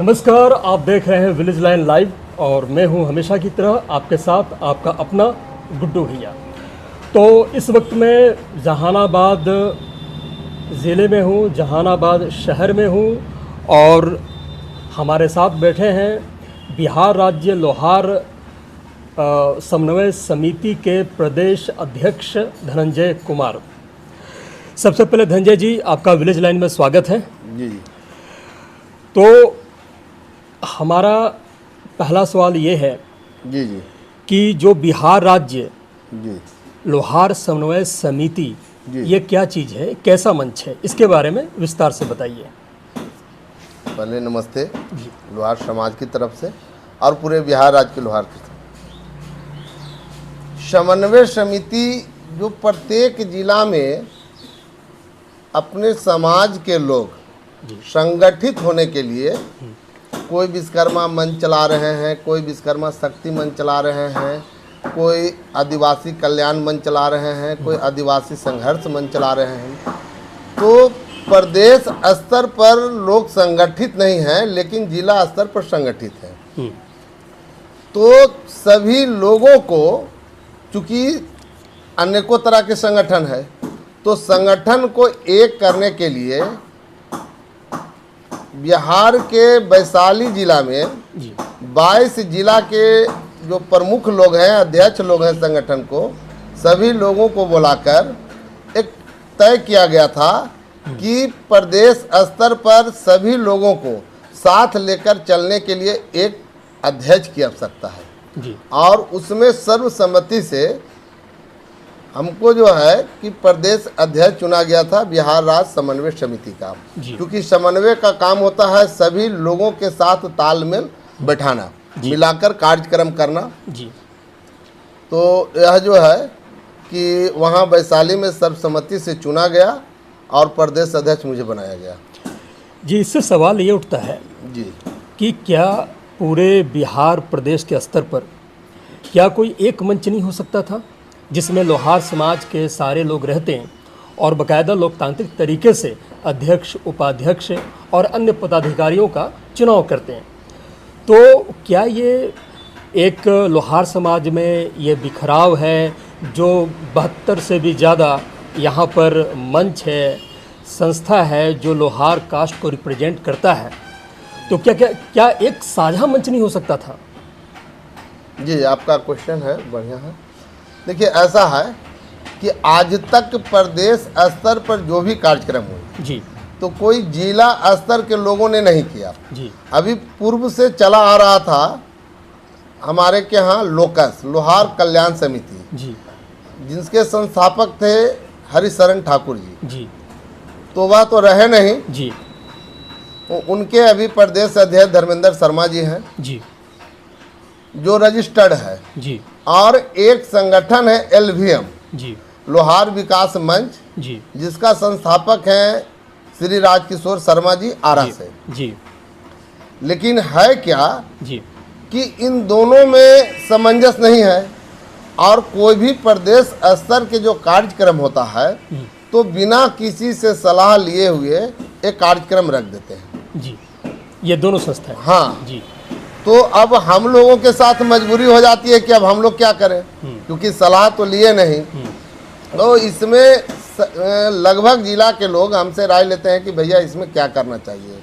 नमस्कार, आप देख रहे हैं विलेज लाइन लाइव और मैं हूं हमेशा की तरह आपके साथ आपका अपना गुड्डू भैया। तो इस वक्त मैं जहानाबाद ज़िले में हूं, जहानाबाद शहर में हूं और हमारे साथ बैठे हैं बिहार राज्य लोहार समन्वय समिति के प्रदेश अध्यक्ष धनंजय कुमार। सबसे पहले धनंजय जी, आपका विलेज लाइन में स्वागत है। जी। तो हमारा पहला सवाल ये है जी कि जो बिहार राज्य जी लोहार समन्वय समिति जी। ये क्या चीज़ है, कैसा मंच है, इसके बारे में विस्तार से बताइए। पहले नमस्ते लोहार समाज की तरफ से और पूरे बिहार राज्य के लोहार की तरफ। समन्वय समिति जो प्रत्येक जिला में अपने समाज के लोग संगठित होने के लिए कोई विश्वकर्मा मंच चला रहे हैं, कोई विश्वकर्मा शक्ति मंच चला रहे हैं, कोई आदिवासी कल्याण मंच चला रहे हैं, कोई आदिवासी संघर्ष मंच चला रहे हैं। तो प्रदेश स्तर पर लोग संगठित नहीं हैं, लेकिन जिला स्तर पर संगठित हैं। तो सभी लोगों को, चूँकि अनेकों तरह के संगठन है, तो संगठन को एक करने के लिए बिहार के वैशाली जिला में 22 जिला के जो प्रमुख लोग हैं, अध्यक्ष लोग हैं संगठन को, सभी लोगों को बुलाकर एक तय किया गया था कि प्रदेश स्तर पर सभी लोगों को साथ लेकर चलने के लिए एक अध्यक्ष की आवश्यकता है जी। और उसमें सर्वसम्मति से हमको जो है कि प्रदेश अध्यक्ष चुना गया था बिहार राज्य समन्वय समिति का, क्योंकि समन्वय का काम होता है सभी लोगों के साथ तालमेल बैठाना, मिलाकर कार्यक्रम करना जी। तो यह जो है कि वहाँ वैशाली में सर्वसम्मति से चुना गया और प्रदेश अध्यक्ष मुझे बनाया गया। जी, इससे सवाल ये उठता है जी कि क्या पूरे बिहार प्रदेश के स्तर पर क्या कोई एक मंच नहीं हो सकता था जिसमें लोहार समाज के सारे लोग रहते हैं और बाकायदा लोकतांत्रिक तरीके से अध्यक्ष, उपाध्यक्ष और अन्य पदाधिकारियों का चुनाव करते हैं? तो क्या ये एक लोहार समाज में ये बिखराव है, जो 72 से भी ज़्यादा यहाँ पर मंच है, संस्था है जो लोहार कास्ट को रिप्रेजेंट करता है, तो क्या एक साझा मंच नहीं हो सकता था? जी, आपका क्वेश्चन है, बढ़िया है। देखिए, ऐसा है कि आज तक प्रदेश स्तर पर जो भी कार्यक्रम हुए जी, तो कोई जिला स्तर के लोगों ने नहीं किया जी। अभी पूर्व से चला आ रहा था हमारे के यहाँ लोकस लोहार कल्याण समिति जी, जिसके संस्थापक थे हरिशरण ठाकुर जी जी, तो वह तो रहे नहीं जी, उनके अभी प्रदेश अध्यक्ष धर्मेंद्र शर्मा जी हैं जी, जो रजिस्टर्ड है। जी, और एक संगठन है LVM जी, लोहार विकास मंच, जी, जिसका संस्थापक हैं श्री राजकिशोर शर्मा जी आरा से। जी, लेकिन है क्या जी, कि इन दोनों में सामंजस्य नहीं है और कोई भी प्रदेश स्तर के जो कार्यक्रम होता है तो बिना किसी से सलाह लिए हुए एक कार्यक्रम रख देते हैं। जी, ये दोनों संस्थाएं। हाँ जी, तो अब हम लोगों के साथ मजबूरी हो जाती है कि अब हम लोग क्या करें, क्योंकि सलाह तो लिए नहीं। तो इसमें लगभग जिला के लोग हमसे राय लेते हैं कि भैया इसमें क्या करना चाहिए।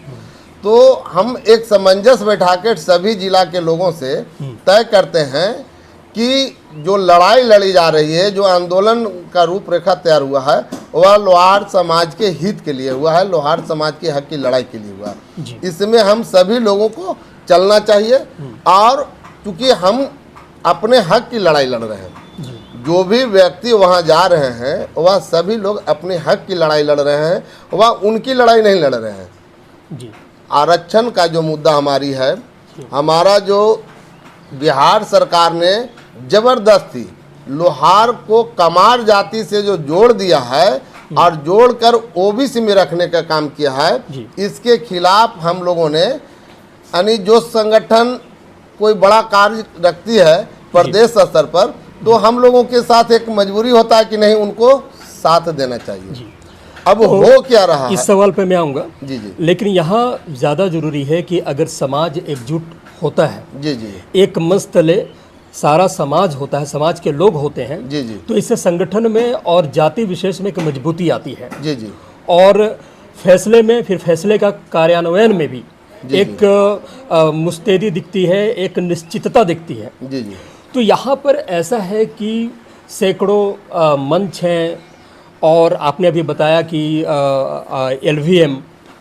तो हम एक सामंजस्य बैठा के सभी जिला के लोगों से तय करते हैं कि जो लड़ाई लड़ी जा रही है, जो आंदोलन का रूपरेखा तैयार हुआ है, वह लोहार समाज के हित के लिए हुआ है, लोहार समाज के हक की लड़ाई के लिए हुआ है। इसमें हम सभी लोगों को चलना चाहिए और क्योंकि हम अपने हक की लड़ाई लड़ रहे हैं, जो भी व्यक्ति वहाँ जा रहे हैं वह सभी लोग अपने हक की लड़ाई लड़ रहे हैं, वह उनकी लड़ाई नहीं लड़ रहे हैं। जी, आरक्षण का जो मुद्दा हमारी है, हमारा जो बिहार सरकार ने जबरदस्ती लोहार को कमार जाति से जो जोड़ दिया है और जोड़कर OBC में रखने का काम किया है, इसके खिलाफ हम लोगों ने यानी जो संगठन कोई बड़ा कार्य रखती है प्रदेश स्तर पर, तो हम लोगों के साथ एक मजबूरी होता है कि नहीं, उनको साथ देना चाहिए। जी। अब हो क्या रहा इस है? सवाल पे मैं आऊँगा, जी जी लेकिन यहाँ ज़्यादा जरूरी है कि अगर समाज एकजुट होता है, जी जी एक मंच तले सारा समाज होता है, समाज के लोग होते हैं, जी जी तो इससे संगठन में और जाति विशेष में एक मजबूती आती है जी जी और फैसले में, फिर फैसले का कार्यान्वयन में भी एक मुस्तैदी दिखती है, एक निश्चितता दिखती है। जी जी तो यहाँ पर ऐसा है कि सैकड़ों मंच हैं और आपने अभी बताया कि LVM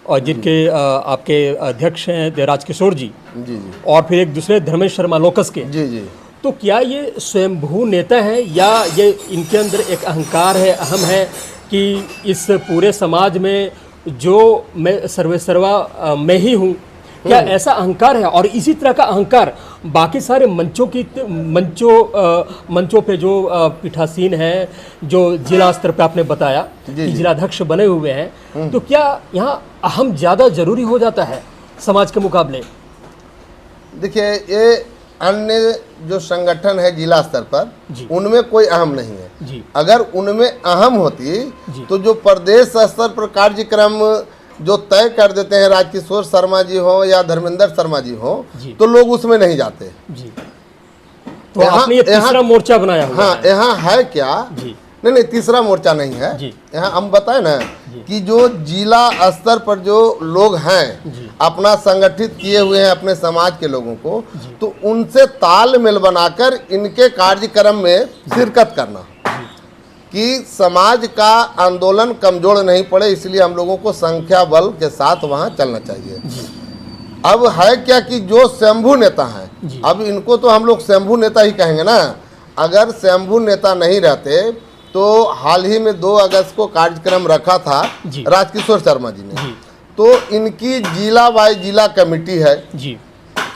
और जिनके आपके अध्यक्ष हैं देवराज किशोर जी, जी जी और फिर एक दूसरे धर्मेश शर्मा लोकस के, जी जी तो क्या ये स्वयंभू नेता हैं या ये इनके अंदर एक अहंकार है, अहम है कि इस पूरे समाज में जो मैं सर्वेसर्वा मैं ही हूँ, क्या ऐसा अहंकार है? और इसी तरह का अहंकार बाकी सारे मंचों पे जो पीठासीन है, जो जिला स्तर पे आपने बताया कि जिलाध्यक्ष बने हुए हैं, तो क्या यहाँ अहम ज़्यादा जरूरी हो जाता है समाज के मुकाबले? देखिए, ये अन्य जो संगठन है जिला स्तर पर, उनमें कोई अहम नहीं है जी। अगर उनमें अहम होती तो जो प्रदेश स्तर पर कार्यक्रम जो तय कर देते हैं राजकिशोर शर्मा जी हो या धर्मेंद्र शर्मा जी हो, तो लोग उसमें नहीं जाते जी। तो आपने ये तीसरा मोर्चा बनाया हुआ हाँ, यहाँ है क्या जी। नहीं, तीसरा मोर्चा नहीं है जी। यहाँ हम बताए ना कि जो जिला स्तर पर जो लोग हैं अपना संगठित किए हुए हैं अपने समाज के लोगों को, तो उनसे तालमेल बनाकर इनके कार्यक्रम में शिरकत करना कि समाज का आंदोलन कमजोर नहीं पड़े, इसलिए हम लोगों को संख्या बल के साथ वहाँ चलना चाहिए। अब है क्या कि जो स्वयंभू नेता हैं, अब इनको तो हम लोग स्वयंभू नेता ही कहेंगे ना। अगर स्वयंभू नेता नहीं रहते तो हाल ही में 2 अगस्त को कार्यक्रम रखा था राजकिशोर शर्मा जी ने, तो इनकी जिला वाइज जिला कमेटी है जी।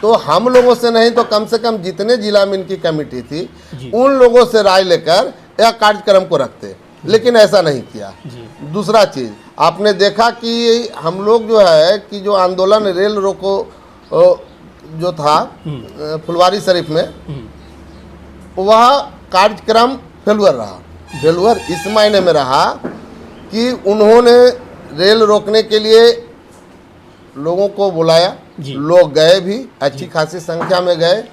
तो हम लोगों से नहीं तो कम से कम जितने जिला में इनकी कमेटी थी उन लोगों से राय लेकर यह कार्यक्रम को रखते, लेकिन ऐसा नहीं किया। दूसरा चीज आपने देखा कि हम लोग जो है कि जो आंदोलन रेल रोको जो था फुलवारी शरीफ में, वह कार्यक्रम फेलुअर रहा। फेलुअर इस मायने में रहा कि उन्होंने रेल रोकने के लिए लोगों को बुलाया, लोग गए भी, अच्छी खासी संख्या में गए,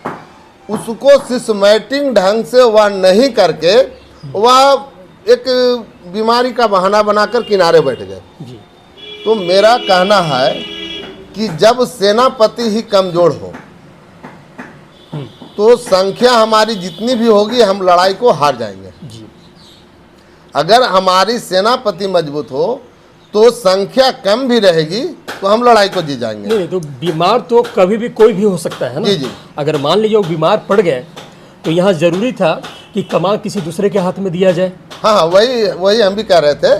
उसको सिस्टमैटिक ढंग से वह नहीं करके वह एक बीमारी का बहाना बनाकर किनारे बैठ गए। तो मेरा कहना है कि जब सेनापति ही कमजोर हो तो संख्या हमारी जितनी भी होगी हम लड़ाई को हार जाएंगे। अगर हमारी सेनापति मजबूत हो तो संख्या कम भी रहेगी तो हम लड़ाई को जीत जाएंगे। नहीं तो बीमार तो कभी भी कोई भी हो सकता है ना। जी जी। अगर मान लीजिए वो बीमार पड़ गए तो यहाँ जरूरी था कि कमान किसी दूसरे के हाथ में दिया जाए। हाँ, वही हम भी कह रहे थे।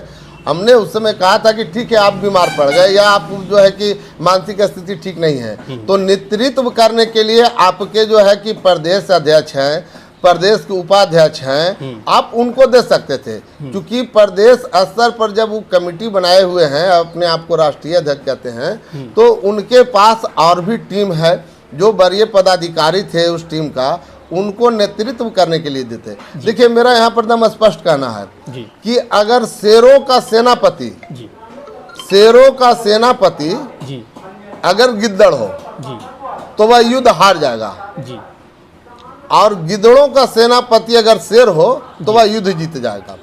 हमने उस समय कहा था कि ठीक है आप बीमार पड़ गए या आप जो है कि मानसिक स्थिति ठीक नहीं है, तो नेतृत्व करने के लिए आपके जो है कि प्रदेश अध्यक्ष हैं, प्रदेश के उपाध्यक्ष हैं, आप उनको दे सकते थे। क्योंकि प्रदेश स्तर पर जब वो कमेटी बनाए हुए हैं, अपने आप को राष्ट्रीय अध्यक्ष कहते हैं, तो उनके पास और भी टीम है, जो वरीय पदाधिकारी थे उस टीम का, उनको नेतृत्व करने के लिए देते। देखिए मेरा यहाँ पर एकदम स्पष्ट कहना है कि अगर शेरों का सेनापति अगर गिद्दड़ हो तो वह युद्ध हार जाएगा, और गिद्दड़ों का सेनापति अगर शेर हो तो वह युद्ध जीत जाएगा।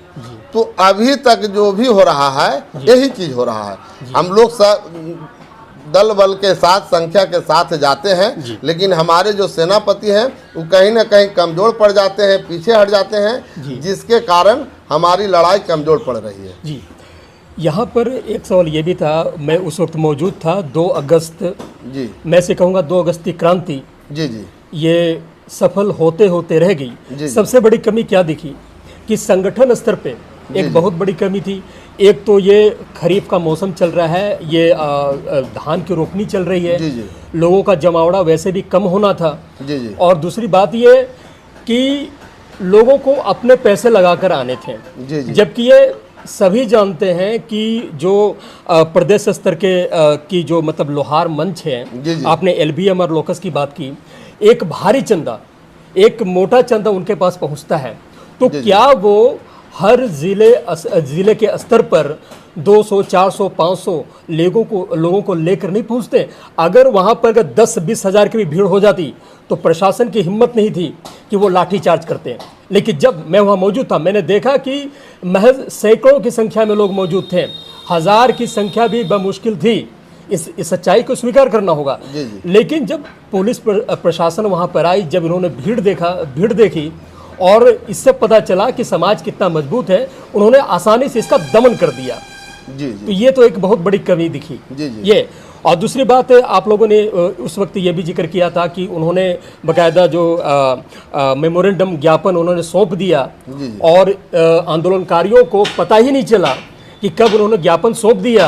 तो अभी तक जो भी हो रहा है यही चीज हो रहा है। हम लोग दल बल के साथ संख्या के साथ जाते हैं, लेकिन हमारे जो सेनापति हैं वो कहीं ना कहीं कमजोर पड़ जाते हैं, पीछे हट जाते हैं, जिसके कारण हमारी लड़ाई कमजोर पड़ रही है। जी, यहाँ पर एक सवाल ये भी था, मैं उस वक्त मौजूद था, 2 अगस्त जी, मैं से कहूँगा 2 अगस्त की क्रांति जी जी, ये सफल होते होते रह गई। सबसे बड़ी कमी क्या दिखी कि संगठन स्तर पे एक बहुत बड़ी कमी थी। एक तो ये खरीफ का मौसम चल रहा है, ये धान की रोपनी चल रही है, लोगों का जमावड़ा वैसे भी कम होना था, और दूसरी बात ये कि लोगों को अपने पैसे लगाकर आने थे, जबकि ये सभी जानते हैं कि जो प्रदेश स्तर के की जो मतलब लोहार मंच है, आपने LBM और लोकस की बात की, एक भारी चंदा, एक मोटा चंदा उनके पास पहुंचता है, तो क्या वो हर ज़िले के स्तर पर 200, 400, 500 लोगों को लेकर नहीं पहुंचते। अगर वहां पर अगर 10-20 हज़ार की भी भीड़ हो जाती तो प्रशासन की हिम्मत नहीं थी कि वो लाठीचार्ज करते हैं। लेकिन जब मैं वहाँ मौजूद था, मैंने देखा कि महज सैकड़ों की संख्या में लोग मौजूद थे, हज़ार की संख्या भी बमुश्किल थी। इस सच्चाई को स्वीकार करना होगा। लेकिन जब पुलिस प्रशासन वहाँ पर आई, जब इन्होंने भीड़ देखी और इससे पता चला कि समाज कितना मजबूत है, उन्होंने आसानी से इसका दमन कर दिया। तो ये तो एक बहुत बड़ी कमी दिखी। ये और दूसरी बात, आप लोगों ने उस वक्त ये भी जिक्र किया था कि उन्होंने बकायदा जो मेमोरेंडम ज्ञापन उन्होंने सौंप दिया और आंदोलनकारियों को पता ही नहीं चला कि कब उन्होंने ज्ञापन सौंप दिया।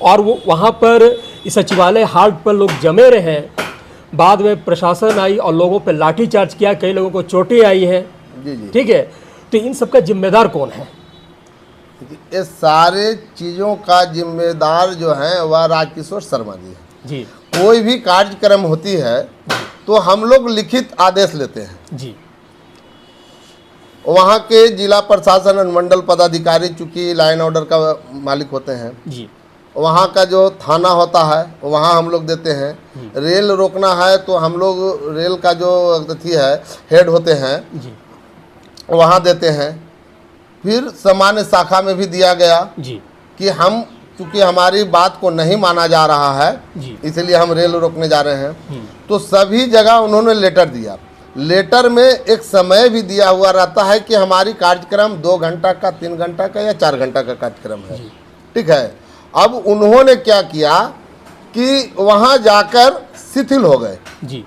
और वो वहाँ पर इस सचिवालय हाट पर लोग जमे रहे। बाद में प्रशासन आई और लोगों पर लाठीचार्ज किया, कई लोगों को चोटें आई हैं। ठीक है, तो इन सब का जिम्मेदार कौन है? ये सारे चीज़ों का जिम्मेदार जो है वह राजकिशोर शर्मा जी है। जी। कोई भी कार्यक्रम होती है तो हम लोग लिखित आदेश लेते हैं। जी। वहाँ के जिला प्रशासन अनुमंडल पदाधिकारी चूंकि लाइन ऑर्डर का मालिक होते हैं। जी। वहाँ का जो थाना होता है वहाँ हम लोग देते हैं। रेल रोकना है तो हम लोग रेल का जो अथी है हेड होते हैं जी। वहाँ देते हैं। फिर सामान्य शाखा में भी दिया गया जी। कि हम चूँकि हमारी बात को नहीं माना जा रहा है इसलिए हम रेल रोकने जा रहे हैं। तो सभी जगह उन्होंने लेटर दिया। लेटर में एक समय भी दिया हुआ रहता है कि हमारी कार्यक्रम 2 घंटा का, 3 घंटा का या 4 घंटा का कार्यक्रम है। ठीक है, अब उन्होंने क्या किया कि वहाँ जाकर शिथिल हो गए जी।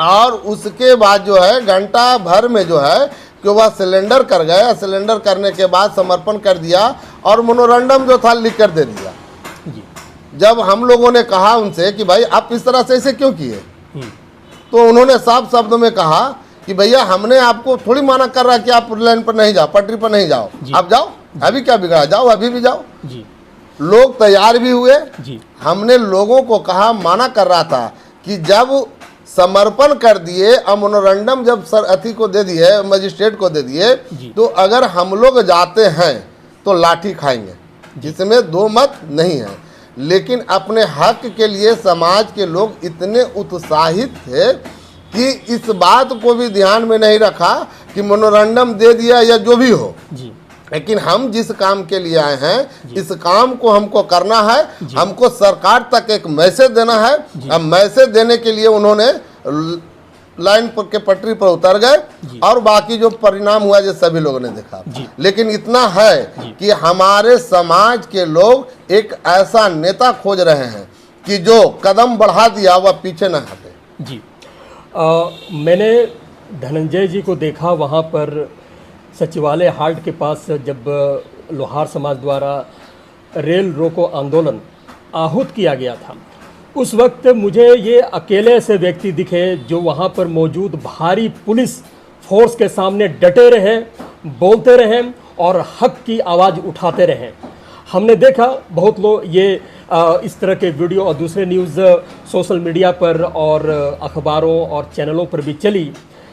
और उसके बाद जो है घंटा भर में जो है कि वह सिलेंडर कर गए। सिलेंडर करने के बाद समर्पण कर दिया और मेमोरेंडम जो था लिख कर दे दिया। जब हम लोगों ने कहा उनसे कि भाई आप इस तरह से ऐसे क्यों किए, तो उन्होंने साफ शब्दों में कहा कि भैया हमने आपको थोड़ी माना कर रहा कि आप लाइन पर नहीं जाओ, पटरी पर नहीं जाओ, आप जाओ, अभी क्या बिगड़ा, जाओ, अभी भी जाओ। लोग तैयार भी हुए। हमने लोगों को कहा, माना कर रहा था कि जब समर्पण कर दिए और मेमोरेंडम जब सर अथी को दे दिए, मजिस्ट्रेट को दे दिए, तो अगर हम लोग जाते हैं तो लाठी खाएंगे, जिसमें दो मत नहीं है। लेकिन अपने हक के लिए समाज के लोग इतने उत्साहित थे कि इस बात को भी ध्यान में नहीं रखा कि मेमोरेंडम दे दिया या जो भी हो, लेकिन हम जिस काम के लिए आए हैं इस काम को हमको करना है। हमको सरकार तक एक मैसेज देना है। अब मैसेज देने के लिए उन्होंने लाइन पर के पटरी पर उतर गए और बाकी जो परिणाम हुआ जो सभी लोगों ने देखा। लेकिन इतना है कि हमारे समाज के लोग एक ऐसा नेता खोज रहे हैं कि जो कदम बढ़ा दिया वह पीछे न हटे। जी। मैंने धनंजय जी को देखा वहाँ पर सचिवालय हाट के पास जब लोहार समाज द्वारा रेल रोको आंदोलन आहूत किया गया था। उस वक्त मुझे ये अकेले ऐसे व्यक्ति दिखे जो वहाँ पर मौजूद भारी पुलिस फोर्स के सामने डटे रहे, बोलते रहे और हक की आवाज़ उठाते रहे। हमने देखा बहुत लोग ये इस तरह के वीडियो और दूसरे न्यूज़ सोशल मीडिया पर और अखबारों और चैनलों पर भी चली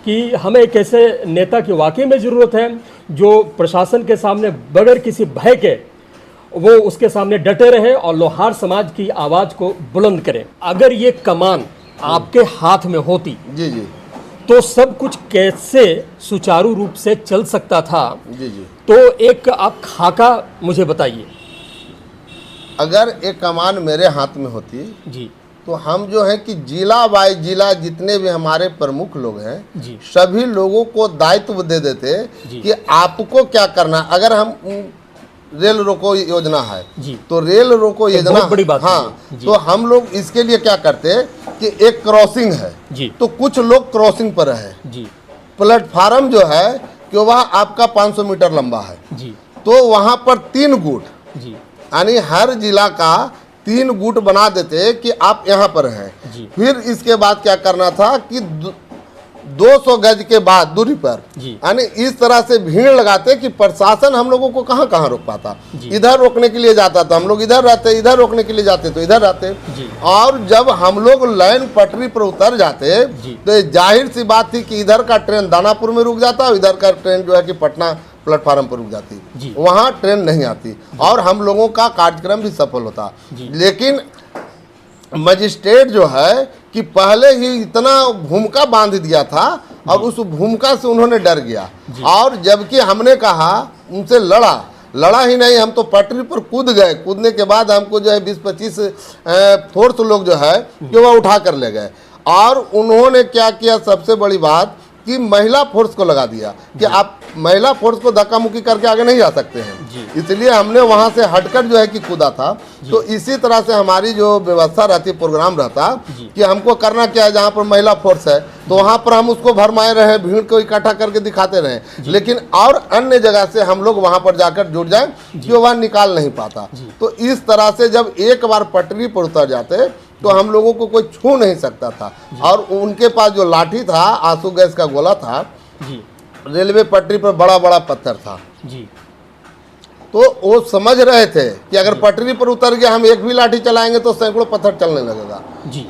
कि हमें एक ऐसे नेता की वाकई में ज़रूरत है जो प्रशासन के सामने बगैर किसी भय के वो उसके सामने डटे रहे और लोहार समाज की आवाज़ को बुलंद करे। अगर ये कमान आपके हाथ में होती तो सब कुछ कैसे सुचारू रूप से चल सकता था? तो एक आप खाका मुझे बताइए। अगर एक कमान मेरे हाथ में होती तो हम जो है कि जिला बाय जिला जितने भी हमारे प्रमुख लोग हैं सभी लोगों को दायित्व दे देते कि आपको क्या करना। अगर हम रेल रोको योजना है तो रेल रोको योजना बहुत बड़ी बात हाँ, तो हम लोग इसके लिए क्या करते कि एक क्रॉसिंग है तो कुछ लोग क्रॉसिंग पर है। प्लेटफार्म जो है कि वह आपका 500 मीटर लंबा है तो वहाँ पर 3 गुट यानी हर जिला का 3 गुट बना देते कि आप यहाँ पर हैं। फिर इसके बाद क्या करना था कि 200 गज के बाद दूरी पर यानी इस तरह से भीड़ लगाते कि प्रशासन हम लोगों को कहाँ कहाँ रोक पाता। इधर रोकने के लिए जाता तो हम लोग इधर रहते, इधर रोकने के लिए जाते तो इधर रहते। और जब हम लोग लाइन पटरी पर उतर जाते तो जाहिर सी बात थी कि इधर का ट्रेन दानापुर में रुक जाता और इधर का ट्रेन जो है कि पटना प्लेटफार्म पर रुक जाती, जी। वहाँ ट्रेन नहीं आती और हम लोगों का कार्यक्रम भी सफल होता। लेकिन मजिस्ट्रेट जो है कि पहले ही इतना भूमिका बांध दिया था, अब उस भूमिका से उन्होंने डर गया और जबकि हमने कहा उनसे लड़ा ही नहीं, हम तो पटरी पर कूद गए। कूदने के बाद हमको जो है 20-25 फोर्स लोग जो है कि वह उठा कर ले गए और उन्होंने क्या किया, सबसे बड़ी बात कि महिला फोर्स को लगा दिया कि आप महिला फोर्स को धक्का मुक्की करके आगे नहीं जा सकते हैं, इसलिए हमने वहां से हटकर जो है कि कूदा था। तो इसी तरह से हमारी जो व्यवस्था रहती, प्रोग्राम रहता कि हमको करना क्या है, जहाँ पर महिला फोर्स है तो वहाँ पर हम उसको भरमाए रहे, भीड़ को इकट्ठा करके दिखाते रहे, लेकिन और अन्य जगह से हम लोग वहाँ पर जाकर जुड़ जाए जो वह निकाल नहीं पाता। तो इस तरह से जब एक बार पटरी पर उतर जाते तो हम लोगों को कोई छू नहीं सकता था और उनके पास जो लाठी था, आंसू गैस का गोला था, रेलवे पटरी पर बड़ा बड़ा पत्थर था जी। तो वो समझ रहे थे कि अगर पटरी पर उतर गया हम एक भी लाठी चलाएंगे तो सैकड़ों पत्थर चलने लगेगा जी।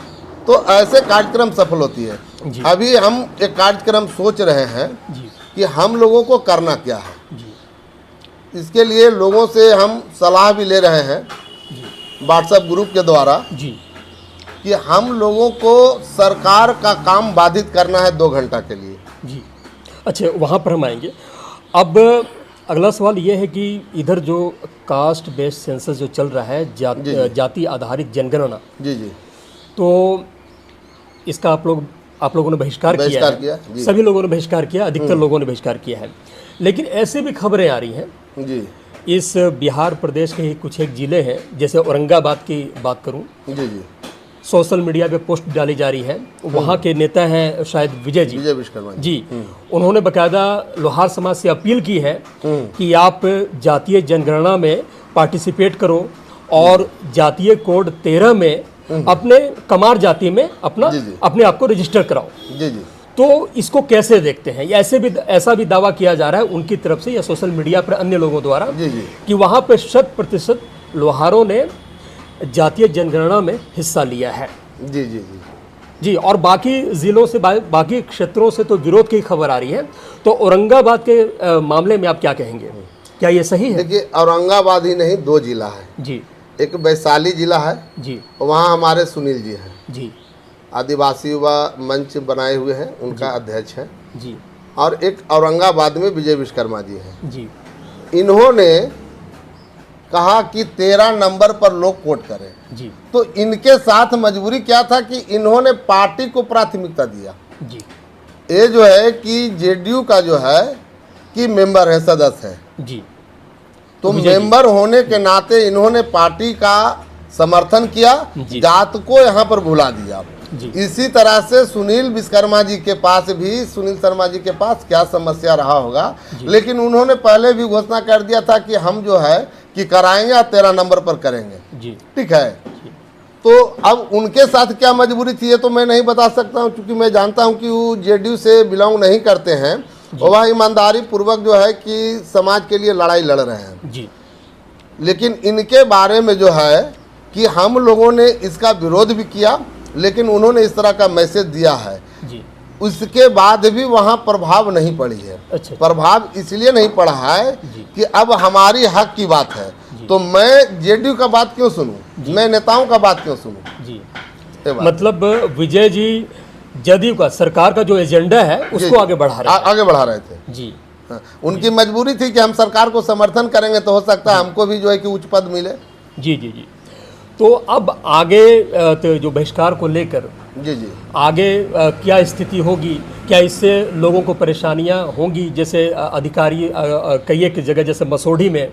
तो ऐसे कार्यक्रम सफल होती है जी। अभी हम एक कार्यक्रम सोच रहे हैं जी कि हम लोगों को करना क्या है जी। इसके लिए लोगों से हम सलाह भी ले रहे हैं व्हाट्सएप ग्रुप के द्वारा जी कि हम लोगों को सरकार का काम बाधित करना है 2 घंटा के लिए जी। अच्छा, वहाँ पर हम आएंगे। अब अगला सवाल ये है कि इधर जो कास्ट बेस्ड सेंसस जो चल रहा है, जाति आधारित जनगणना जी जी, तो इसका आप लोगों ने बहिष्कार किया है। सभी लोगों ने बहिष्कार किया, अधिकतर लोगों ने बहिष्कार किया है, लेकिन ऐसे भी खबरें आ रही हैं जी। इस बिहार प्रदेश के ही कुछ एक जिले हैं, जैसे औरंगाबाद की बात करूं जी जी, सोशल मीडिया पे पोस्ट डाली जा रही है, वहाँ के नेता हैं शायद विजय विश्वकर्मा जी, उन्होंने बकायदा लोहार समाज से अपील की है कि आप जातीय जनगणना में पार्टिसिपेट करो और जातीय कोड 13 में अपने कमार जाति में अपने आप को रजिस्टर कराओ जी जी। तो इसको कैसे देखते हैं? ऐसा भी दावा किया जा रहा है उनकी तरफ से या सोशल मीडिया पर अन्य लोगों द्वारा कि वहाँ पे 100% लोहारों ने जातीय जनगणना में हिस्सा लिया है जी जी जी जी। और बाकी जिलों से, बाकी क्षेत्रों से तो विरोध की खबर आ रही है। तो औरंगाबाद के मामले में आप क्या कहेंगे, क्या ये सही है? देखिए, औरंगाबाद ही नहीं, 2 जिला है जी। एक वैशाली जिला है जी, वहाँ हमारे सुनील जी हैं जी, आदिवासी युवा मंच बनाए हुए हैं, उनका अध्यक्ष है जी। और एक औरंगाबाद में विजय विश्वकर्मा जी हैं जी। इन्होंने कहा कि 13 नंबर पर लोग वोट करें जी। तो इनके साथ मजबूरी क्या था कि इन्होंने पार्टी को प्राथमिकता दिया जी। ये जो है कि जेडीयू का जो है कि मेंबर है, सदस्य है जी। तो मेंबर होने के नाते इन्होंने पार्टी का समर्थन किया, जात को यहाँ पर भुला दिया जी। इसी तरह से सुनील विश्वकर्मा जी के पास भी, सुनील शर्मा जी के पास क्या समस्या रहा होगा, लेकिन उन्होंने पहले भी घोषणा कर दिया था कि हम जो है कि कराएंगे और 13 नंबर पर करेंगे जी। ठीक है, तो अब उनके साथ क्या मजबूरी थी ये तो मैं नहीं बता सकता हूँ, क्योंकि मैं जानता हूँ कि वो जेडीयू से बिलोंग नहीं करते हैं और वह ईमानदारी पूर्वक जो है कि समाज के लिए लड़ाई लड़ रहे हैं जी। लेकिन इनके बारे में जो है कि हम लोगों ने इसका विरोध भी किया, लेकिन उन्होंने इस तरह का मैसेज दिया है जी। उसके बाद भी वहाँ प्रभाव नहीं पड़ी है। अच्छा। प्रभाव इसलिए नहीं पड़ा है कि अब हमारी हक की बात है, तो मैं जेडीयू का बात क्यों सुनूं, मैं नेताओं का बात क्यों सुनूं जी। मतलब विजय जी जदयू का, सरकार का जो एजेंडा है उसको आगे बढ़ा रहे थे जी। हाँ, उनकी मजबूरी थी कि हम सरकार को समर्थन करेंगे तो हो सकता है हमको भी जो है कि उच्च पद मिले जी जी जी। तो अब आगे तो जो बहिष्कार को लेकर जी जी आगे क्या स्थिति होगी, क्या इससे लोगों को परेशानियां होंगी? जैसे अधिकारी कई एक जगह, जैसे मसोढ़ी में,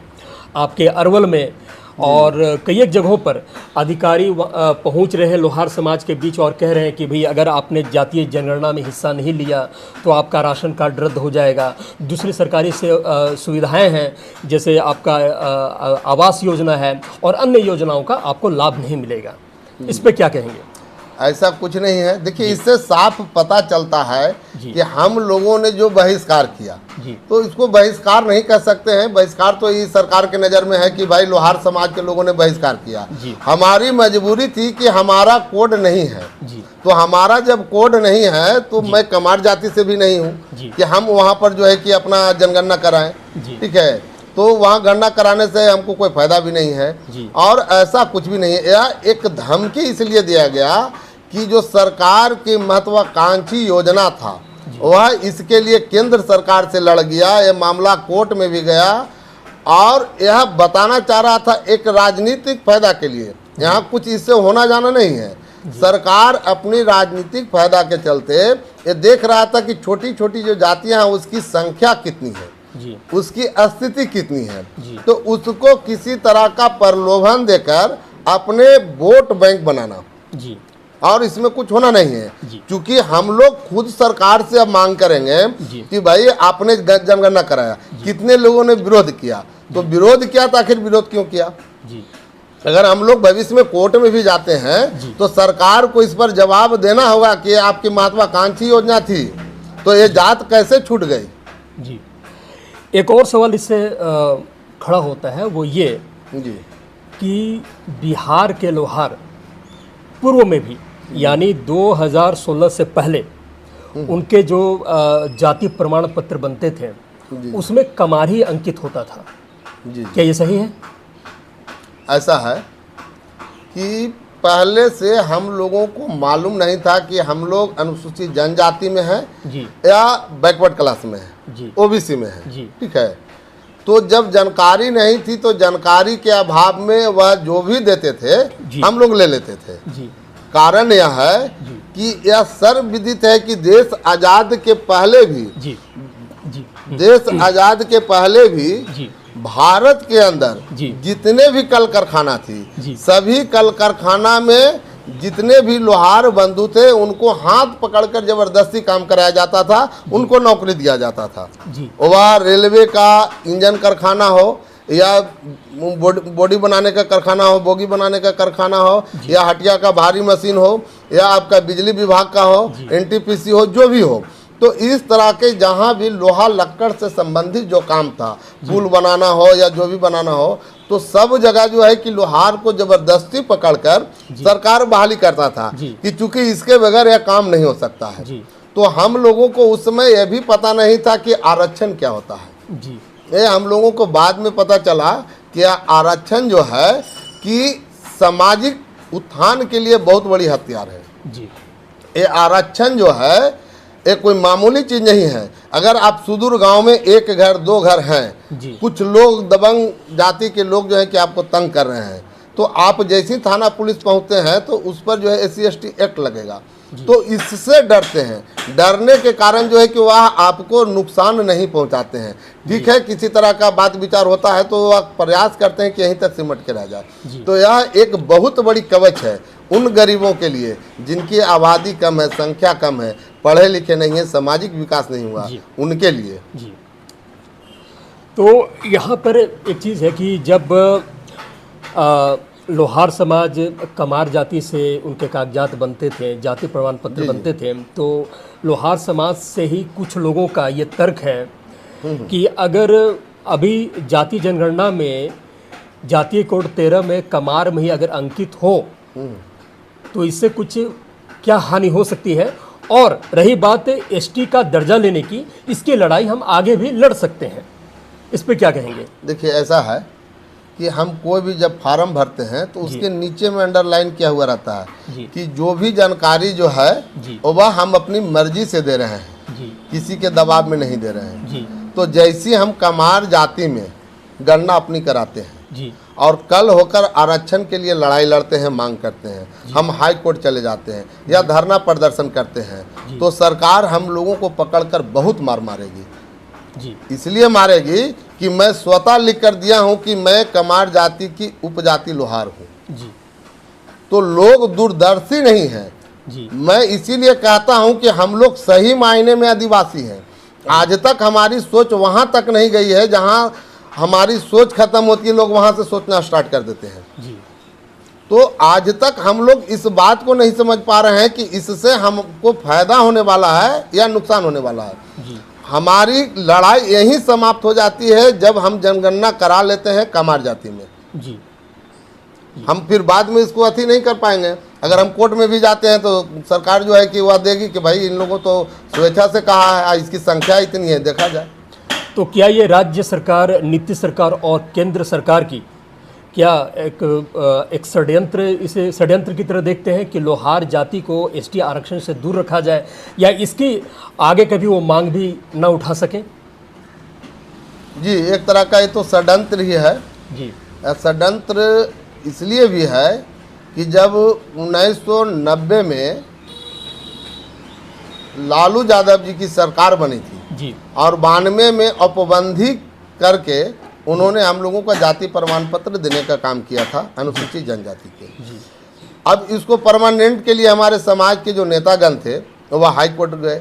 आपके अरवल में और कई एक जगहों पर अधिकारी पहुंच रहे हैं लोहार समाज के बीच और कह रहे हैं कि भाई अगर आपने जातीय जनगणना में हिस्सा नहीं लिया तो आपका राशन कार्ड रद्द हो जाएगा। दूसरी सरकारी से सुविधाएं हैं, जैसे आपका आवास योजना है और अन्य योजनाओं का आपको लाभ नहीं मिलेगा। इस पर क्या कहेंगे? ऐसा कुछ नहीं है। देखिए, इससे साफ पता चलता है जी। कि हम लोगों ने जो बहिष्कार किया, जी। तो इसको बहिष्कार नहीं कर सकते हैं। बहिष्कार तो ये सरकार के नज़र में है कि भाई लोहार समाज के लोगों ने बहिष्कार किया। जी। हमारी मजबूरी थी कि हमारा कोड नहीं है। जी। तो हमारा जब कोड नहीं है तो मैं कमार जाति से भी नहीं जी। हूँ कि हम वहाँ पर जो है कि अपना जनगणना कराएं। जी। ठीक है, तो वहाँ गणना कराने से हमको कोई फायदा भी नहीं है जी। और ऐसा कुछ भी नहीं है। यह एक धमकी इसलिए दिया गया कि जो सरकार की महत्वाकांक्षी योजना था वह इसके लिए केंद्र सरकार से लड़ गया। यह मामला कोर्ट में भी गया और यह बताना चाह रहा था एक राजनीतिक फायदा के लिए। यहाँ कुछ इससे होना जाना नहीं है। सरकार अपनी राजनीतिक फायदा के चलते ये देख रहा था कि छोटी छोटी जो जातियां हैं उसकी संख्या कितनी है, जी। उसकी स्थिति कितनी है, जी। तो उसको किसी तरह का प्रलोभन देकर अपने वोट बैंक बनाना, जी। और इसमें कुछ होना नहीं है। जी। क्योंकि हम लोग खुद सरकार से अब मांग करेंगे जी। कि भाई आपने जनगणना कराया, कितने लोगों ने विरोध किया, तो विरोध किया तो आखिर विरोध क्यों किया। जी। अगर हम लोग भविष्य में कोर्ट में भी जाते हैं तो सरकार को इस पर जवाब देना होगा कि आपकी महत्वाकांक्षी योजना थी तो ये जात कैसे छूट गई। जी। एक और सवाल इससे खड़ा होता है, वो ये जी। कि बिहार के लोहार पूर्व में भी यानी 2016 से पहले उनके जो जाति प्रमाण पत्र बनते थे जी। उसमें कमार ही अंकित होता था। जी। क्या ये सही है? ऐसा है कि पहले से हम लोगों को मालूम नहीं था कि हम लोग अनुसूचित जनजाति में हैं जी। या बैकवर्ड क्लास में हैं, जी। ओबीसी में हैं। जी। ठीक है, तो जब जानकारी नहीं थी तो जानकारी के अभाव में वह जो भी देते थे जी। हम लोग ले लेते थे। जी। कारण यह है जी। कि यह सर्वविदित है कि देश आज़ाद के पहले भी जी। जी। देश आज़ाद के पहले भी जी। भारत के अंदर जी। जितने भी कल कारखाना थी, जी। सभी कल कारखाना में जितने भी लोहार बंधु थे उनको हाथ पकड़कर जबरदस्ती काम कराया जाता था, उनको नौकरी दिया जाता था। जी। वह रेलवे का इंजन कारखाना हो या बॉडी बनाने का कारखाना हो, बोगी बनाने का कारखाना हो, या हटिया का भारी मशीन हो, या आपका बिजली विभाग का हो, एनटीपीसी हो, जो भी हो, तो इस तरह के जहाँ भी लोहा लक्कड़ से संबंधित जो काम था, पुल बनाना हो या जो भी बनाना हो, तो सब जगह जो है कि लोहार को जबरदस्ती पकड़कर सरकार बहाली करता था कि चूंकि इसके बगैर यह काम नहीं हो सकता है। जी। तो हम लोगों को उस समय यह भी पता नहीं था कि आरक्षण क्या होता है। जी। ये हम लोगों को बाद में पता चला कि आरक्षण जो है कि सामाजिक उत्थान के लिए बहुत बड़ी हथियार है। जी। ये आरक्षण जो है ये कोई मामूली चीज़ नहीं है। अगर आप सुदूर गांव में एक घर दो घर हैं, जी। कुछ लोग दबंग जाति के लोग जो है कि आपको तंग कर रहे हैं, तो आप जैसे ही थाना पुलिस पहुंचते हैं तो उस पर जो है SC/ST एक्ट लगेगा। तो इससे डरते हैं। डरने के कारण जो है कि वह आपको नुकसान नहीं पहुंचाते हैं। ठीक है, किसी तरह का बात विचार होता है तो वह प्रयास करते हैं कि यहीं तक सिमट के रह जाए। तो यह एक बहुत बड़ी कवच है उन गरीबों के लिए जिनकी आबादी कम है, संख्या कम है, पढ़े लिखे नहीं है, सामाजिक विकास नहीं हुआ, उनके लिए। जी। तो यहाँ पर एक चीज़ है कि जब लोहार समाज कमार जाति से उनके कागजात बनते थे, जाति प्रमाण पत्र बनते थे, तो लोहार समाज से ही कुछ लोगों का ये तर्क है कि अगर अभी जाति जनगणना में जातीय कोड 13 में कमार में ही अगर अंकित हो तो इससे कुछ क्या हानि हो सकती है। और रही बात ST का दर्जा लेने की, इसकी लड़ाई हम आगे भी लड़ सकते हैं, इस पे क्या कहेंगे? देखिए, ऐसा है कि हम कोई भी जब फार्म भरते हैं तो उसके नीचे में अंडरलाइन किया हुआ रहता है कि जो भी जानकारी जो है वह हम अपनी मर्जी से दे रहे हैं, किसी के दबाव में नहीं दे रहे हैं। तो जैसे हम कमार जाति में गणना अपनी कराते हैं और कल होकर आरक्षण के लिए लड़ाई लड़ते हैं, मांग करते हैं, हम हाई कोर्ट चले जाते हैं या धरना प्रदर्शन करते हैं, तो सरकार हम लोगों को पकड़कर बहुत मार मारेगी। इसलिए मारेगी कि मैं स्वतः लिख कर दिया हूं कि मैं कमार जाति की उपजाति लोहार हूं। तो लोग दूरदर्शी नहीं हैं। मैं इसीलिए कहता हूं कि हम लोग सही मायने में आदिवासी हैं। आज तक हमारी सोच वहां तक नहीं गई है, जहां हमारी सोच खत्म होती है लोग वहां से सोचना स्टार्ट कर देते हैं। तो आज तक हम लोग इस बात को नहीं समझ पा रहे हैं कि इससे हमको फायदा होने वाला है या नुकसान होने वाला है। जी हमारी लड़ाई यहीं समाप्त हो जाती है जब हम जनगणना करा लेते हैं कमार जाति में। जी हम फिर बाद में इसको अति नहीं कर पाएंगे। अगर हम कोर्ट में भी जाते हैं तो सरकार जो है कि वह देगी कि भाई इन लोगों तो स्वेच्छा से कहा है, इसकी संख्या इतनी है, देखा जाए। तो क्या ये राज्य सरकार, नीतीश सरकार और केंद्र सरकार की क्या एक षड्यंत्र, इसे षड्यंत्र की तरह देखते हैं कि लोहार जाति को एसटी आरक्षण से दूर रखा जाए, या इसकी आगे कभी वो मांग भी न उठा सकें? जी, एक तरह का ये तो षड्यंत्र ही है। जी षड्यंत्र इसलिए भी है कि जब 1990 में लालू यादव जी की सरकार बनी थी जी और 92 में औपबंधी करके उन्होंने हम लोगों का जाति प्रमाण पत्र देने का काम किया था अनुसूचित जनजाति के। अब इसको परमानेंट के लिए हमारे समाज के जो नेतागण थे वह हाई कोर्ट गए।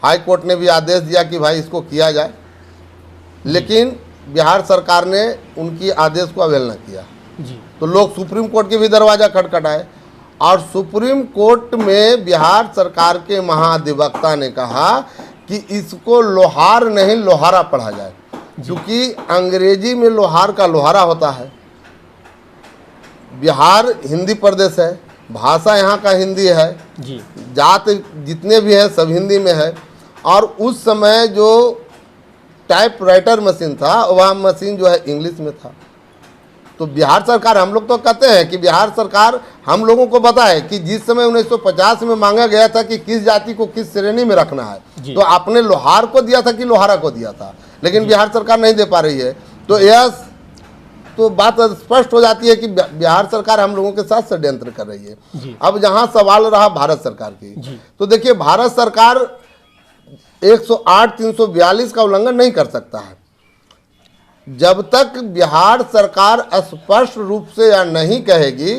हाई कोर्ट ने भी आदेश दिया कि भाई इसको किया जाए, लेकिन बिहार सरकार ने उनकी आदेश को अवहेलना किया। जी तो लोग सुप्रीम कोर्ट के भी दरवाज़ा खटखटाए और सुप्रीम कोर्ट में बिहार सरकार के महाधिवक्ता ने कहा कि इसको लोहार नहीं लोहारा पढ़ा जाए, क्योंकि अंग्रेजी में लोहार का लोहारा होता है। बिहार हिंदी प्रदेश है, भाषा यहाँ का हिंदी है, जी जात जितने भी हैं सब हिंदी में है। और उस समय जो टाइपराइटर मशीन था वह मशीन जो है इंग्लिश में था। तो बिहार सरकार, हम लोग तो कहते हैं कि बिहार सरकार हम लोगों को बताए कि जिस समय 1950 में मांगा गया था कि किस जाति को किस श्रेणी में रखना है, तो आपने लोहार को दिया था कि लोहारा को दिया था, लेकिन बिहार सरकार नहीं दे पा रही है। तो यह तो बात स्पष्ट हो जाती है कि बिहार सरकार हम लोगों के साथ षड्यंत्र कर रही है। अब जहां सवाल रहा भारत सरकार की, तो देखिए भारत सरकार 108, 342 का उल्लंघन नहीं कर सकता है जब तक बिहार सरकार स्पष्ट रूप से या नहीं कहेगी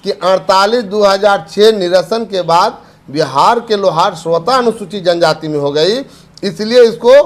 कि 48/2006 निरसन के बाद बिहार के लोहार स्वतः अनुसूचित जनजाति में हो गई, इसलिए इसको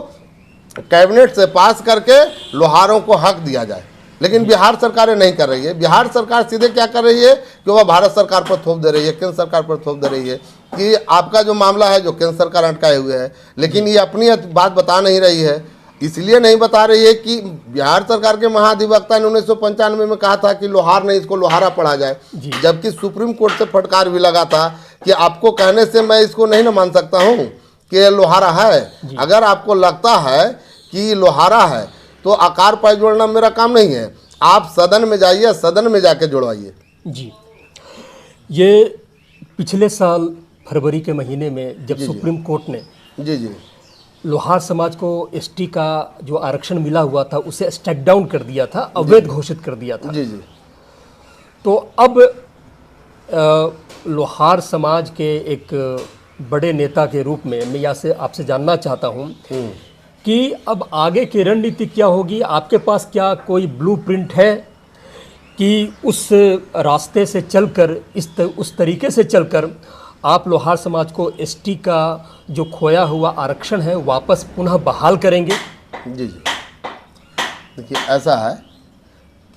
कैबिनेट से पास करके लोहारों को हक दिया जाए। लेकिन बिहार सरकार नहीं कर रही है। बिहार सरकार सीधे क्या कर रही है कि वह भारत सरकार पर थोप दे रही है, केंद्र सरकार पर थोप दे रही है कि आपका जो मामला है जो केंद्र सरकार अटकाए हुए है, लेकिन ये अपनी बात बता नहीं रही है। इसलिए नहीं बता रही है कि बिहार सरकार के महाधिवक्ता ने 1995 में कहा था कि लोहार नहीं, इसको लोहारा पढ़ा जाए, जबकि सुप्रीम कोर्ट से फटकार भी लगा था कि आपको कहने से मैं इसको नहीं ना मान सकता हूँ कि लोहारा है। अगर आपको लगता है कि लोहारा है तो आकार पाई जोड़ना मेरा काम नहीं है, आप सदन में जाइए, सदन में जाके जुड़वाइए। जी, ये पिछले साल फरवरी के महीने में जब सुप्रीम कोर्ट ने जी लोहार समाज को एसटी का जो आरक्षण मिला हुआ था उसे स्टेक डाउन कर दिया था, अवैध घोषित कर दिया था। जी तो अब लोहार समाज के एक बड़े नेता के रूप में मैं यहाँ से आपसे जानना चाहता हूँ कि अब आगे की रणनीति क्या होगी? आपके पास क्या कोई ब्लूप्रिंट है कि उस रास्ते से चलकर उस तरीके से चलकर आप लोहार समाज को एसटी का जो खोया हुआ आरक्षण है वापस पुनः बहाल करेंगे? जी देखिए, ऐसा है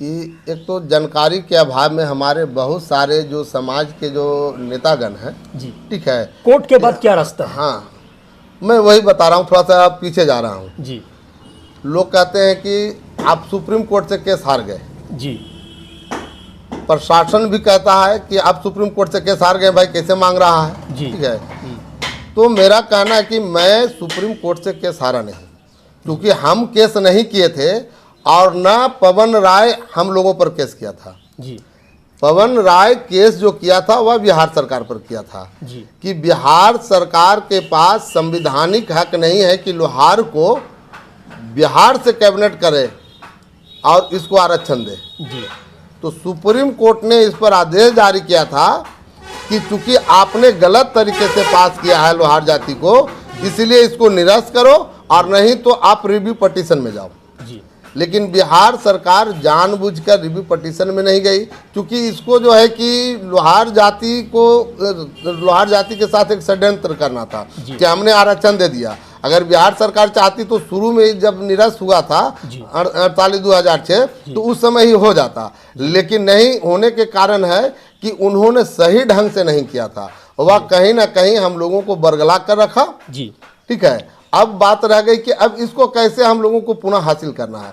कि एक तो जानकारी के अभाव में हमारे बहुत सारे जो समाज के जो नेतागण हैं, जी ठीक है, कोर्ट के बाद क्या रास्ता है? हाँ, मैं वही बता रहा हूँ, थोड़ा सा पीछे जा रहा हूँ। जी, लोग कहते हैं कि आप सुप्रीम कोर्ट से केस हार गए। जी, प्रशासन भी कहता है कि आप सुप्रीम कोर्ट से केस हार गए, भाई कैसे मांग रहा है, ठीक है। तो मेरा कहना है कि मैं सुप्रीम कोर्ट से केस हारा नहीं, क्योंकि हम केस नहीं किए थे और ना पवन राय हम लोगों पर केस किया था। जी, पवन राय केस जो किया था वह बिहार सरकार पर किया था जी, कि बिहार सरकार के पास संवैधानिक हक नहीं है कि लोहार को बिहार से कैबिनेट करे और इसको आरक्षण दे। जी, तो सुप्रीम कोर्ट ने इस पर आदेश जारी किया था कि चूंकि आपने गलत तरीके से पास किया है लोहार जाति को, इसलिए इसको निरस्त करो और नहीं तो आप रिव्यू पटिशन में जाओ। जी, लेकिन बिहार सरकार जानबूझकर रिव्यू पटिशन में नहीं गई, क्योंकि इसको जो है कि लोहार जाति के साथ एक षड्यंत्र करना था कि हमने आरक्षण दे दिया। अगर बिहार सरकार चाहती तो शुरू में जब निरस्त हुआ था 48/2006 तो उस समय ही हो जाता, लेकिन नहीं होने के कारण है कि उन्होंने सही ढंग से नहीं किया था, वह कहीं ना कहीं हम लोगों को बरगला कर रखा। जी। ठीक है, अब बात रह गई कि अब इसको कैसे हम लोगों को पुनः हासिल करना है।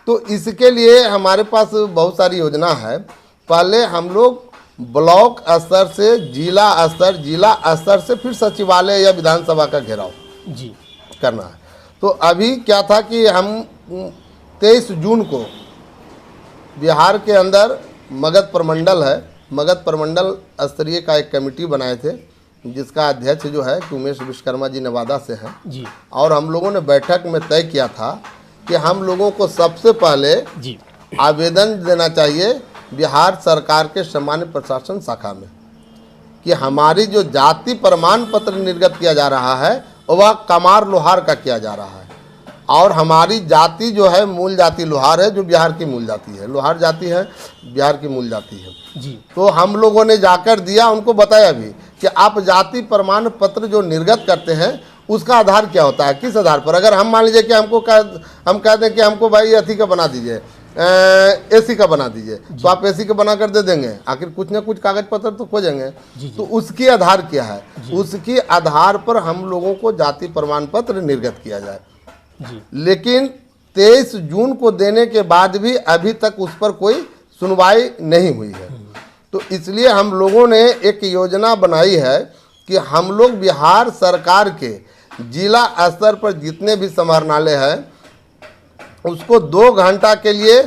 तो इसके लिए हमारे पास बहुत सारी योजना है। पहले हम लोग ब्लॉक स्तर से जिला स्तर से फिर सचिवालय या विधानसभा का घेराव जी करना है। तो अभी क्या था कि हम 23 जून को बिहार के अंदर मगध प्रमंडल है, मगध प्रमंडल स्तरीय का एक कमेटी बनाए थे, जिसका अध्यक्ष जो है कि उमेश विश्वकर्मा जी नवादा से हैं जी। और हम लोगों ने बैठक में तय किया था कि हम लोगों को सबसे पहले जी आवेदन देना चाहिए बिहार सरकार के सामान्य प्रशासन शाखा में कि हमारी जो जाति प्रमाण पत्र निर्गत किया जा रहा है वह कमार लोहार का किया जा रहा है, और हमारी जाति जो है मूल जाति लोहार है, जो बिहार की मूल जाति है, लोहार जाति है, बिहार की मूल जाति है जी। तो हम लोगों ने जाकर दिया, उनको बताया भी कि आप जाति प्रमाण पत्र जो निर्गत करते हैं उसका आधार क्या होता है, किस आधार पर। अगर हम मान लीजिए कि हम कह दें कि हमको भाई अथी का बना दीजिए, एसी का बना दीजिए, तो आप एसी का बना कर दे देंगे, आखिर कुछ ना कुछ कागज पत्र तो खोजेंगे। तो उसकी आधार क्या है, उसके आधार पर हम लोगों को जाति प्रमाण पत्र निर्गत किया जाए। लेकिन 23 जून को देने के बाद भी अभी तक उस पर कोई सुनवाई नहीं हुई है। तो इसलिए हम लोगों ने एक योजना बनाई है कि हम लोग बिहार सरकार के जिला स्तर पर जितने भी समाहरणालय हैं उसको 2 घंटा के लिए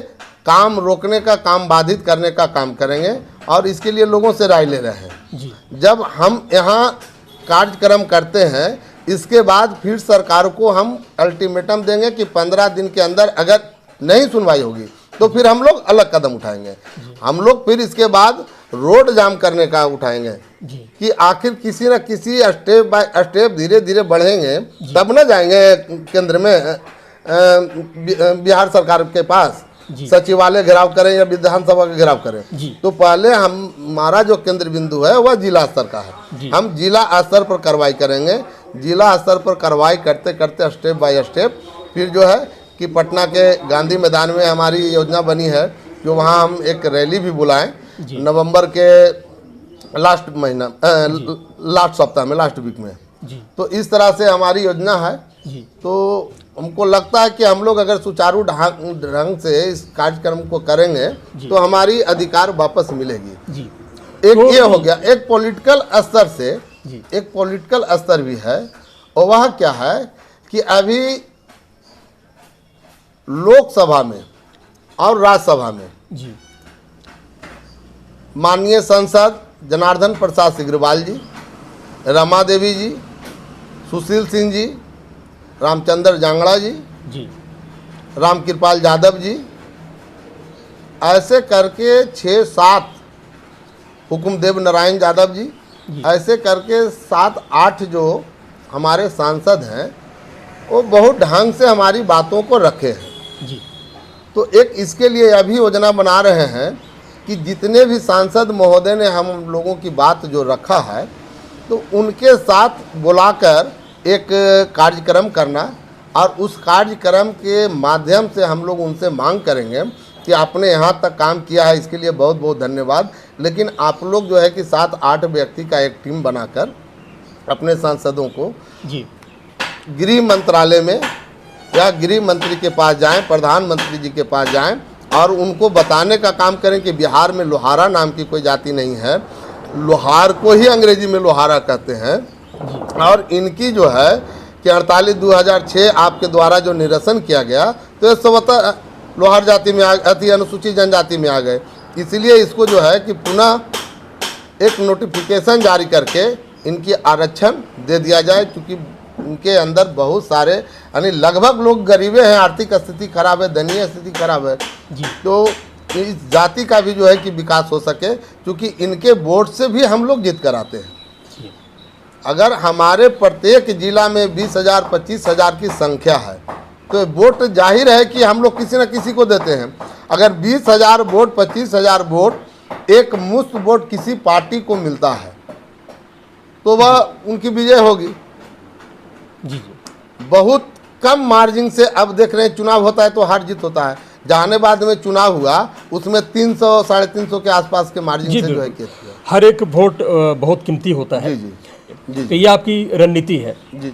काम रोकने का, काम बाधित करने का काम करेंगे, और इसके लिए लोगों से राय ले रहे हैं। जब हम यहाँ कार्यक्रम करते हैं इसके बाद फिर सरकार को हम अल्टीमेटम देंगे कि 15 दिन के अंदर अगर नहीं सुनवाई होगी तो फिर हम लोग अलग कदम उठाएंगे। हम लोग फिर इसके बाद रोड जाम करने का उठाएंगे कि आखिर किसी न किसी स्टेप बाय स्टेप धीरे धीरे बढ़ेंगे तब न जाएंगे केंद्र में बिहार सरकार के पास सचिवालय घेराव करें या विधानसभा का घेराव करें। तो पहले हमारा जो केंद्र बिंदु है वह जिला स्तर का है। हम जिला स्तर पर कार्रवाई करेंगे, जिला स्तर पर कार्रवाई करते करते स्टेप बाय स्टेप फिर जो है कि पटना के गांधी मैदान में हमारी योजना बनी है जो वहाँ हम एक रैली भी बुलाएं नवंबर के लास्ट महीना लास्ट सप्ताह में, लास्ट वीक में। तो इस तरह से हमारी योजना है। तो हमको लगता है कि हम लोग अगर सुचारू ढंग से इस कार्यक्रम को करेंगे तो हमारी अधिकार वापस मिलेगी। एक ये हो गया। एक पॉलिटिकल स्तर से एक पॉलिटिकल स्तर भी है, और वह क्या है कि अभी लोकसभा में और राज्यसभा में माननीय सांसद जनार्दन प्रसाद सिग्रीवाल जी, रमा देवी जी, सुशील सिंह जी, रामचंद्र जांगड़ा जी, रामकृपाल यादव जी, ऐसे करके 6-7 हुकुमदेव नारायण यादव जी, ऐसे करके 7-8 जो हमारे सांसद हैं वो बहुत ढंग से हमारी बातों को रखे हैं। तो एक इसके लिए अभी योजना बना रहे हैं कि जितने भी सांसद महोदय ने हम लोगों की बात जो रखा है तो उनके साथ बुलाकर एक कार्यक्रम करना, और उस कार्यक्रम के माध्यम से हम लोग उनसे मांग करेंगे कि आपने यहाँ तक काम किया है, इसके लिए बहुत बहुत धन्यवाद, लेकिन आप लोग जो है कि 7-8 व्यक्ति का एक टीम बनाकर अपने सांसदों को गृह मंत्रालय में या गृह मंत्री के पास जाएं, प्रधानमंत्री जी के पास जाएं, और उनको बताने का काम करें कि बिहार में लोहारा नाम की कोई जाति नहीं है, लोहार को ही अंग्रेजी में लोहारा कहते हैं, और इनकी जो है कि 48/2006 आपके द्वारा जो निरसन किया गया तो ये स्वतः लोहार जाति में अति अनुसूचित जनजाति में आ गए। इसलिए इसको जो है कि पुनः एक नोटिफिकेशन जारी करके इनकी आरक्षण दे दिया जाए, क्योंकि उनके अंदर बहुत सारे यानी लगभग लोग गरीबे हैं, आर्थिक स्थिति खराब है, दयनीय स्थिति खराब है। तो इस जाति का भी जो है कि विकास हो सके, क्योंकि इनके वोट से भी हम लोग जीत कर आते हैं। अगर हमारे प्रत्येक जिला में 20,000 25,000 की संख्या है तो वोट जाहिर है कि हम लोग किसी न किसी को देते हैं। अगर 20,000 वोट 25,000 वोट एक मुश्त वोट किसी पार्टी को मिलता है तो वह उनकी विजय होगी। बहुत कम मार्जिन से अब देख रहे हैं चुनाव होता है तो हार जीत होता है, जहानाबाद में चुनाव हुआ उसमें 300 350 के आसपास के मार्जिन से जो है केस हुआ। हर एक वोट बहुत कीमती होता है। जी जी तो ये आपकी रणनीति है। जी।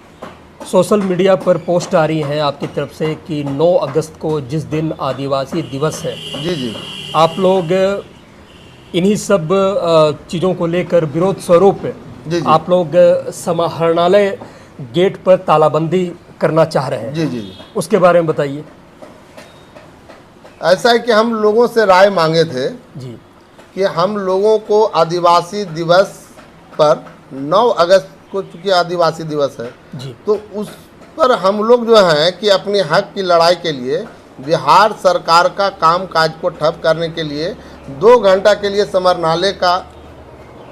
सोशल मीडिया पर पोस्ट आ रही है आपकी तरफ से कि 9 अगस्त को जिस दिन आदिवासी दिवस है, जी जी आप लोग इन्हीं सब चीज़ों को लेकर विरोध स्वरूप जी। आप लोग समाहरणालय गेट पर तालाबंदी करना चाह रहे हैं। जी जी। उसके बारे में बताइए। ऐसा है कि हम लोगों से राय मांगे थे जी कि हम लोगों को आदिवासी दिवस पर 9 अगस्त को, चूँकि आदिवासी दिवस है, जी तो उस पर हम लोग जो हैं कि अपने हक की लड़ाई के लिए बिहार सरकार का काम काज को ठप करने के लिए 2 घंटा के लिए समरनालय का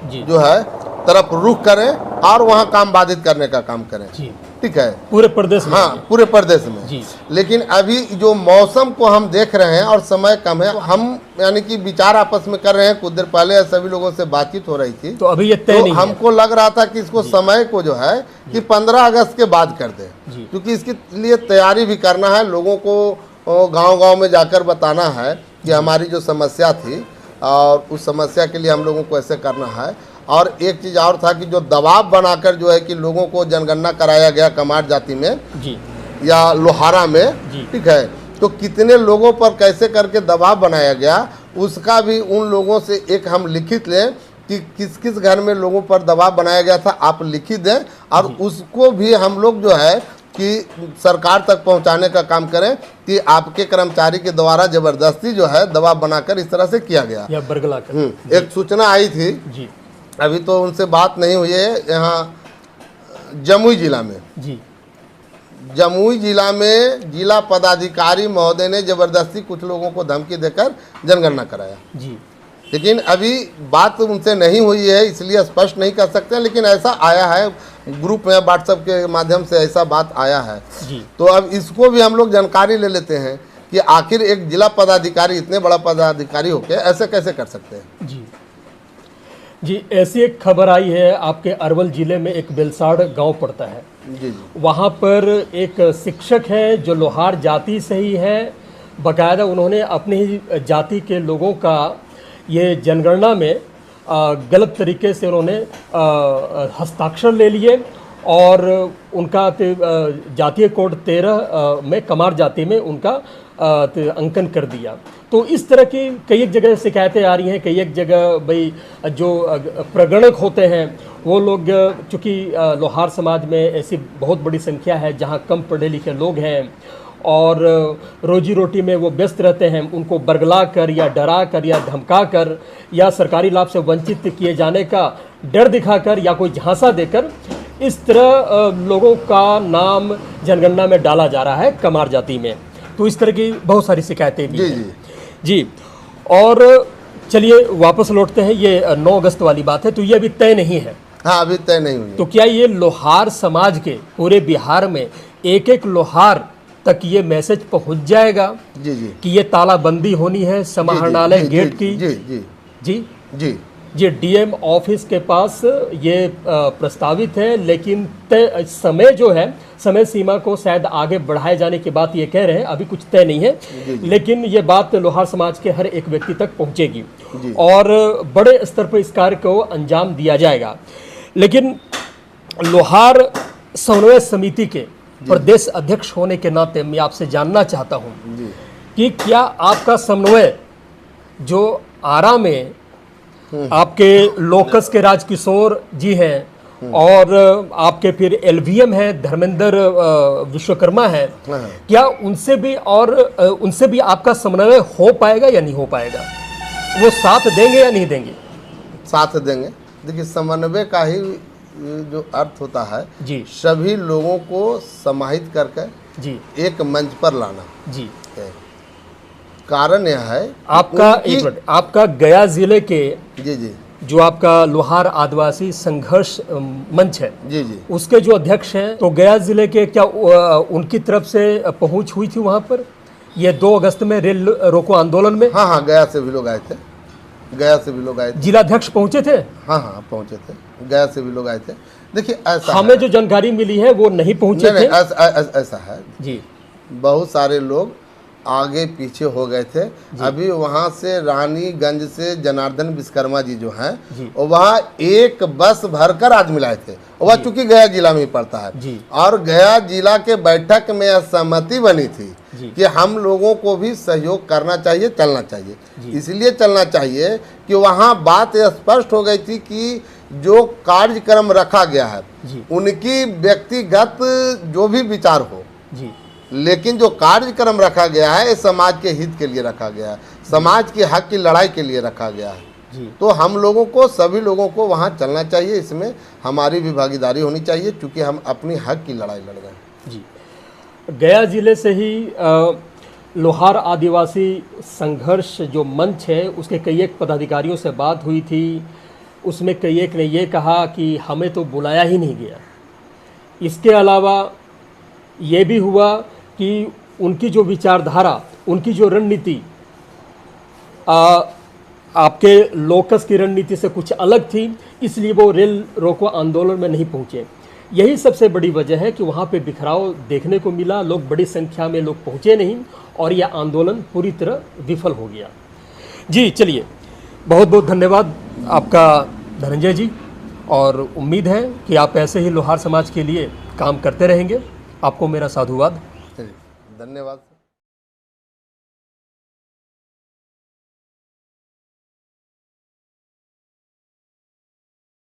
जी जो है तरफ रुख करें और वहाँ काम बाधित करने का काम करें। जी ठीक है, पूरे प्रदेश में। हाँ पूरे प्रदेश में जी। लेकिन अभी जो मौसम को हम देख रहे हैं और समय कम है, हम यानी कि विचार आपस में कर रहे हैं। कुछ देर पहले सभी लोगों से बातचीत हो रही थी, तो अभी ये तय तो नहीं है। हमको लग रहा था कि इसको समय को जो है कि 15 अगस्त के बाद कर दें, जी। क्योंकि इसके लिए तैयारी भी करना है, लोगों को गांव-गांव में जाकर बताना है कि हमारी जो समस्या थी और उस समस्या के लिए हम लोगों को ऐसे करना है। और एक चीज़ और था कि जो दबाव बनाकर जो है कि लोगों को जनगणना कराया गया कमार जाति में जी या लोहारा में, जी। ठीक है, तो कितने लोगों पर कैसे करके दबाव बनाया गया उसका भी उन लोगों से एक हम लिखित लें कि किस किस घर में लोगों पर दबाव बनाया गया था, आप लिखित दें और उसको भी हम लोग जो है कि सरकार तक पहुंचाने का काम करें कि आपके कर्मचारी के द्वारा जबरदस्ती जो है दबाव बनाकर इस तरह से किया गया या बरगला कर। एक सूचना आई थी, जी अभी तो उनसे बात नहीं हुई है, यहाँ जमुई जिला में, जी जमुई जिला में जिला पदाधिकारी महोदय ने जबरदस्ती कुछ लोगों को धमकी देकर जनगणना कराया। जी लेकिन अभी बात उनसे नहीं हुई है इसलिए स्पष्ट नहीं कर सकते, लेकिन ऐसा आया है ग्रुप में, व्हाट्सएप के माध्यम से ऐसा बात आया है। जी तो अब इसको भी हम लोग जानकारी ले लेते हैं कि आखिर एक जिला पदाधिकारी इतने बड़ा पदाधिकारी होकर ऐसे कैसे कर सकते हैं। जी जी। ऐसी एक खबर आई है, आपके अरवल जिले में एक बेलसाड़ गांव पड़ता है, जी जी वहाँ पर एक शिक्षक है जो लोहार जाति से ही है। बाकायदा उन्होंने अपनी ही जाति के लोगों का ये जनगणना में गलत तरीके से उन्होंने हस्ताक्षर ले लिए और उनका जातीय कोड 13 में कमार जाति में उनका अंकन कर दिया। तो इस तरह की कई एक जगह शिकायतें आ रही हैं, कई एक जगह भाई जो प्रगणक होते हैं वो लोग, चूँकि लोहार समाज में ऐसी बहुत बड़ी संख्या है जहाँ कम पढ़े लिखे लोग हैं और रोजी रोटी में वो व्यस्त रहते हैं, उनको बरगला कर या डरा कर या धमका कर या सरकारी लाभ से वंचित किए जाने का डर दिखाकर या कोई झांसा देकर इस तरह लोगों का नाम जनगणना में डाला जा रहा है कमार जाति में। तो इस तरह की बहुत सारी शिकायतें भी जी हैं। जी जी। और चलिए वापस लौटते हैं, ये 9 अगस्त वाली बात है, तो ये अभी तय नहीं है। हाँ अभी तय नहीं हुई है। तो क्या ये लोहार समाज के पूरे बिहार में एक एक लोहार तक ये मैसेज पहुंच जाएगा जी जी कि ये तालाबंदी होनी है समाहरणालय गेट की? जी जी जी जी ये डीएम ऑफिस के पास ये प्रस्तावित है, लेकिन तय समय जो है, समय सीमा को शायद आगे बढ़ाए जाने की बात ये कह रहे हैं, अभी कुछ तय नहीं है, लेकिन ये बात लोहार समाज के हर एक व्यक्ति तक पहुंचेगी और बड़े स्तर पर इस कार्य को अंजाम दिया जाएगा। लेकिन लोहार समन्वय समिति के प्रदेश अध्यक्ष होने के नाते मैं आपसे जानना चाहता हूँ कि क्या आपका समन्वय जो आरा में आपके लोकस के राजकिशोर जी हैं और आपके फिर एलवीएम है धर्मेंद्र विश्वकर्मा है, क्या उनसे भी आपका समन्वय हो पाएगा या नहीं हो पाएगा? वो साथ देंगे या नहीं देंगे? साथ देंगे। देखिए समन्वय का ही जो अर्थ होता है जी सभी लोगों को समाहित करके जी एक मंच पर लाना जी। कारण यह है आपका एक मिनट, आपका गया जिले के जी जी जो आपका लोहार आदिवासी संघर्ष मंच है जी जी उसके जो अध्यक्ष हैं, तो गया जिले के क्या उनकी तरफ से पहुंच हुई थी वहां पर ये 2 अगस्त में रेल रोको आंदोलन में? हाँ हाँ गया से भी लोग आए थे, गया से भी लोग आए थे। जिलाध्यक्ष पहुंचे थे? हाँ हाँ पहुंचे थे, गया से भी लोग आए थे। देखिए ऐसा हमें जो जानकारी मिली है वो नहीं पहुंचे थे। ऐसा है जी बहुत सारे लोग आगे पीछे हो गए थे। अभी वहाँ से रानीगंज से जनार्दन विश्वकर्मा जी जो हैं, और वहाँ एक बस भरकर आदमी लाए थे। वह चूंकि गया जिला में ही पड़ता है, और गया जिला के बैठक में यह सहमति बनी थी कि हम लोगों को भी सहयोग करना चाहिए, चलना चाहिए। इसलिए चलना चाहिए कि वहाँ बात स्पष्ट हो गई थी कि जो कार्यक्रम रखा गया है उनकी व्यक्तिगत जो भी विचार हो, लेकिन जो कार्यक्रम रखा गया है ये समाज के हित के लिए रखा गया है, समाज के हक की लड़ाई के लिए रखा गया है। तो हम लोगों को, सभी लोगों को वहाँ चलना चाहिए, इसमें हमारी भी भागीदारी होनी चाहिए, क्योंकि हम अपनी हक की लड़ाई लड़ रहे हैं। जी, गया जिले से ही लोहार आदिवासी संघर्ष जो मंच है उसके कई एक पदाधिकारियों से बात हुई थी। उसमें कई एक ने ये कहा कि हमें तो बुलाया ही नहीं गया। इसके अलावा ये भी हुआ कि उनकी जो विचारधारा, उनकी जो रणनीति आपके लोकस की रणनीति से कुछ अलग थी, इसलिए वो रेल रोको आंदोलन में नहीं पहुँचे। यही सबसे बड़ी वजह है कि वहाँ पे बिखराव देखने को मिला, लोग बड़ी संख्या में लोग पहुँचे नहीं और यह आंदोलन पूरी तरह विफल हो गया। जी चलिए, बहुत बहुत धन्यवाद आपका धनंजय जी, और उम्मीद है कि आप ऐसे ही लोहार समाज के लिए काम करते रहेंगे। आपको मेरा साधुवाद। धन्यवाद।